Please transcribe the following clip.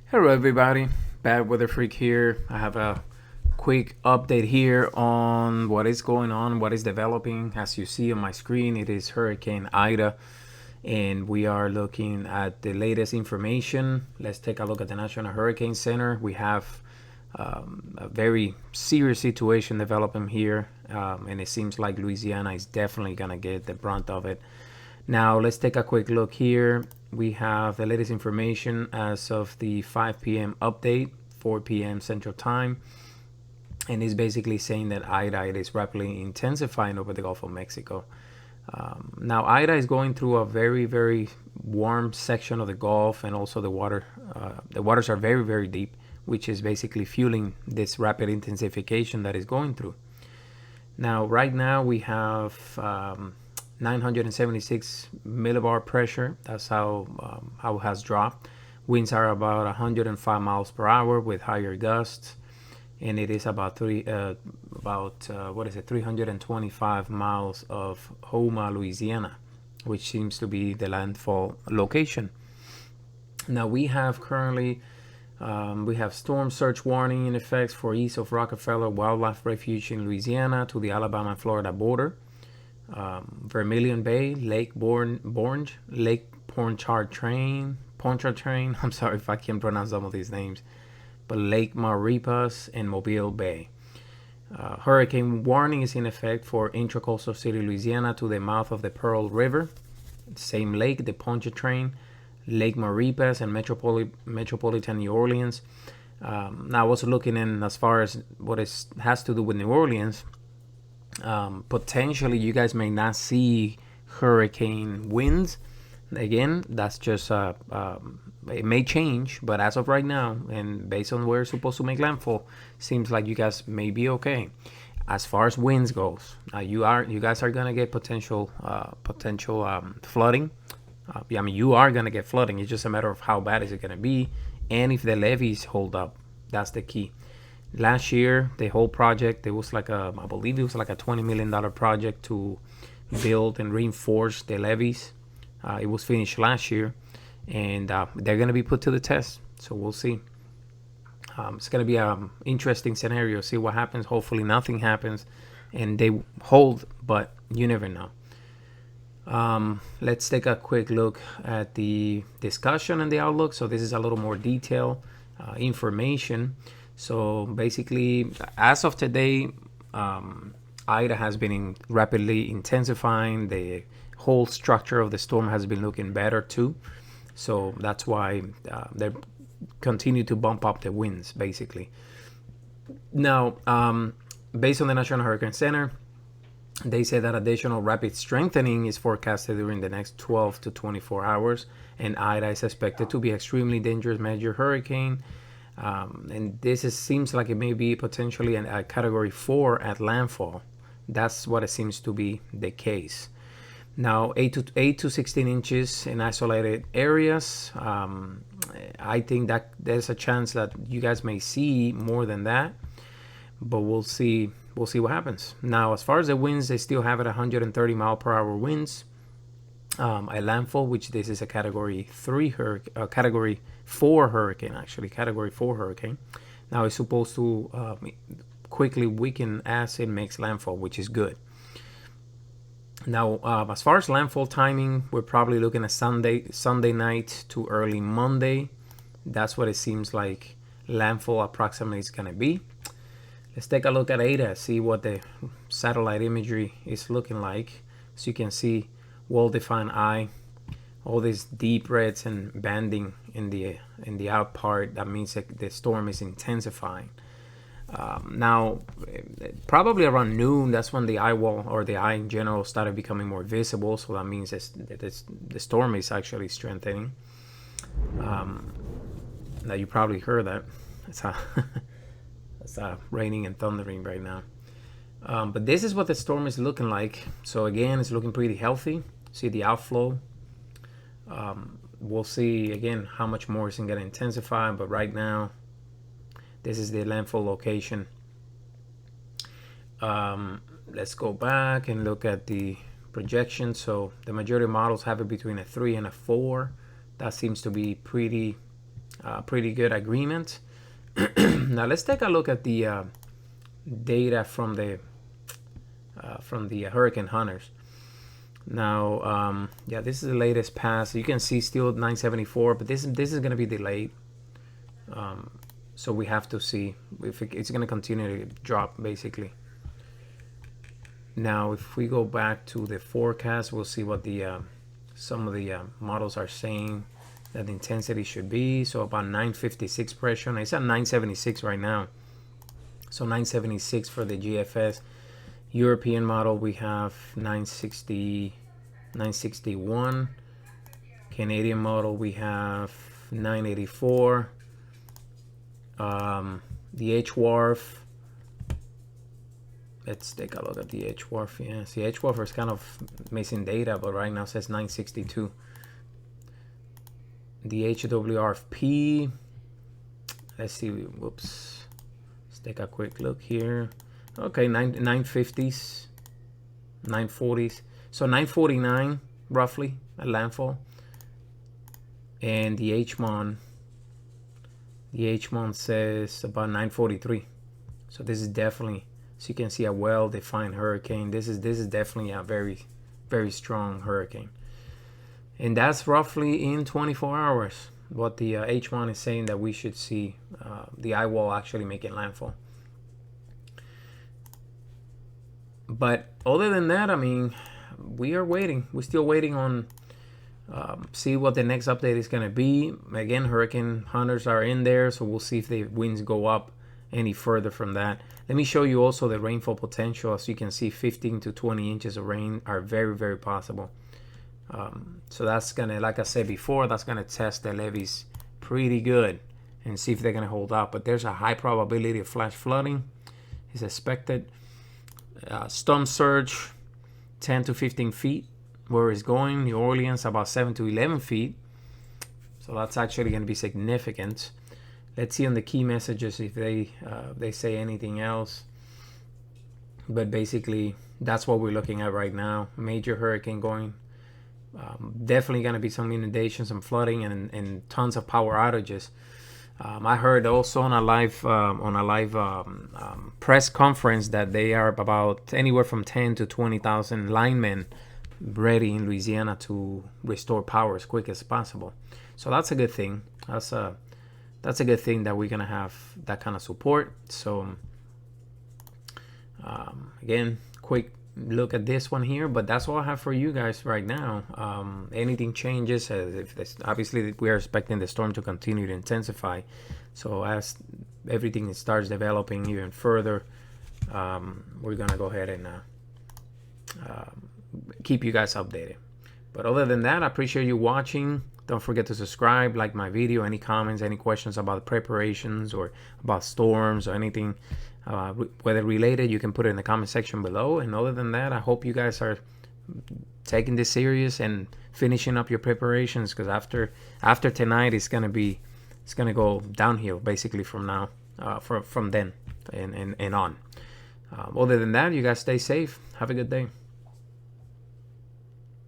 Hello everybody, Bad Weather Freak here. I have a quick update here on what is going on, what is developing. As you see on my screen, it is Hurricane Ida, and we are looking at the latest information. Let's take a look at the National Hurricane Center. We have a very serious situation developing here, and it seems like Louisiana is definitely going to get the brunt of it. Now let's take a quick look here. We have the latest information as of the 5 p.m. update, 4 p.m. Central Time, and it's basically saying that Ida is rapidly intensifying over the Gulf of Mexico. Now Ida is going through a very warm section of the Gulf, and also the waters are very deep, which is basically fueling this rapid intensification that is going through. Now right now we have 976 millibar pressure. That's how it has dropped. Winds are about 105 miles per hour with higher gusts, and it is about 325 miles of Houma, Louisiana, which seems to be the landfall location. Now we have currently we have storm surge warning in effect for east of Rockefeller Wildlife Refuge in Louisiana to the Alabama and Florida border. Vermilion Bay, Lake Borgne, Lake Pontchartrain. I'm sorry if I can't pronounce some of these names, but Lake Maurepas and Mobile Bay. Hurricane warning is in effect for Intracoastal City, Louisiana to the mouth of the Pearl River. Same lake, the Pontchartrain, Lake Maurepas, and Metropolitan New Orleans. Now I was looking in as far as what has to do with New Orleans. Potentially you guys may not see hurricane winds. Again, that's just it may change, but as of right now, and based on where it's supposed to make landfall, seems like you guys may be okay. As far as winds goes, you guys are gonna get potential flooding. You are gonna get flooding. It's just a matter of how bad is it gonna be, and if the levees hold up. That's the key. Last year, the whole project, I believe it was like a $20 million project to build and reinforce the levees. It was finished last year, and they're going to be put to the test. So we'll see. It's going to be an interesting scenario. See what happens. Hopefully nothing happens and they hold, but you never know. Let's take a quick look at the discussion and the outlook. So this is a little more detailed information. So basically, as of today, Ida has been rapidly intensifying. The whole structure of the storm has been looking better too. So that's why they continue to bump up the winds, basically. Now, based on the National Hurricane Center, they say that additional rapid strengthening is forecasted during the next 12 to 24 hours, and Ida is expected to be extremely dangerous major hurricane. And seems like it may be potentially a Category 4 at landfall. That's what it seems to be the case. Now, 8 to 16 inches in isolated areas. I think that there's a chance that you guys may see more than that, but we'll see. We'll see what happens. Now, as far as the winds, they still have it 130 mile per hour winds. A landfall, which this is a Category 4 hurricane, actually Category 4 hurricane. Now it's supposed to quickly weaken as it makes landfall, which is good. Now, as far as landfall timing, we're probably looking at Sunday night to early Monday. That's what it seems like landfall approximately is going to be. Let's take a look at Ada, see what the satellite imagery is looking like. So you can see well-defined eye, all these deep reds and banding in the out part. That means that the storm is intensifying. Now, probably around noon, that's when the eye wall or the eye in general started becoming more visible. So that means that the storm is actually strengthening. Now you probably heard that. It's raining and thundering right now. But this is what the storm is looking like. So again, it's looking pretty healthy. See the outflow. We'll see again how much more it's going to intensify. But right now, this is the landfall location. Let's go back and look at the projection. So the majority of models have it between a 3 and a 4. That seems to be pretty pretty good agreement. Now let's take a look at the data from the hurricane hunters. Now, yeah, this is the latest pass. You can see still 974, but this is going to be delayed. So we have to see if it's going to continue to drop, basically. Now, if we go back to the forecast, we'll see what the some of the models are saying that the intensity should be. So about 956 pressure. Now, it's at 976 right now. So 976 for the GFS. European model, we have 960, 961. Canadian model, we have 984. The HWARF, let's take a look at the HWARF. Yeah, see, HWARF is kind of missing data, but right now it says 962. The HWRP, let's see, whoops, let's take a quick look here. Okay, 950s, 940s. So 949 roughly at landfall. And the HMON says about 943. So this is definitely, so you can see, a well-defined hurricane. This is definitely a very, very strong hurricane. And that's roughly in 24 hours what the HMON is saying that we should see the eye wall actually making landfall. But other than that, I mean, we are waiting. We're still waiting on see what the next update is going to be. Again, hurricane hunters are in there, so we'll see if the winds go up any further from that. Let me show you also the rainfall potential. As you can see, 15 to 20 inches of rain are very, very possible. So that's going to, like I said before, that's going to test the levees pretty good and see if they're going to hold up. But there's a high probability of flash flooding is expected. Storm surge 10 to 15 feet where it's going. New Orleans about 7 to 11 feet, so that's actually going to be significant. Let's see on the key messages if they say anything else, but basically that's what we're looking at right now. Major hurricane going. Definitely going to be some inundations, some flooding, and tons of power outages. I heard also on a live press conference that they are about anywhere from 10 to 20,000 linemen ready in Louisiana to restore power as quick as possible. So that's a good thing. That's a good thing that we're gonna have that kind of support. So again, quick look at this one here, but that's all I have for you guys right now. Anything changes, obviously we are expecting the storm to continue to intensify. So as everything starts developing even further, we're gonna go ahead and keep you guys updated. But other than that, I appreciate you watching. Don't forget to subscribe, like my video. Any comments, any questions about preparations or about storms or anything weather related, you can put it in the comment section below. And other than that, I hope you guys are taking this serious and finishing up your preparations, because after tonight it's gonna go downhill basically from now from then and on. Other than that, you guys stay safe. Have a good day.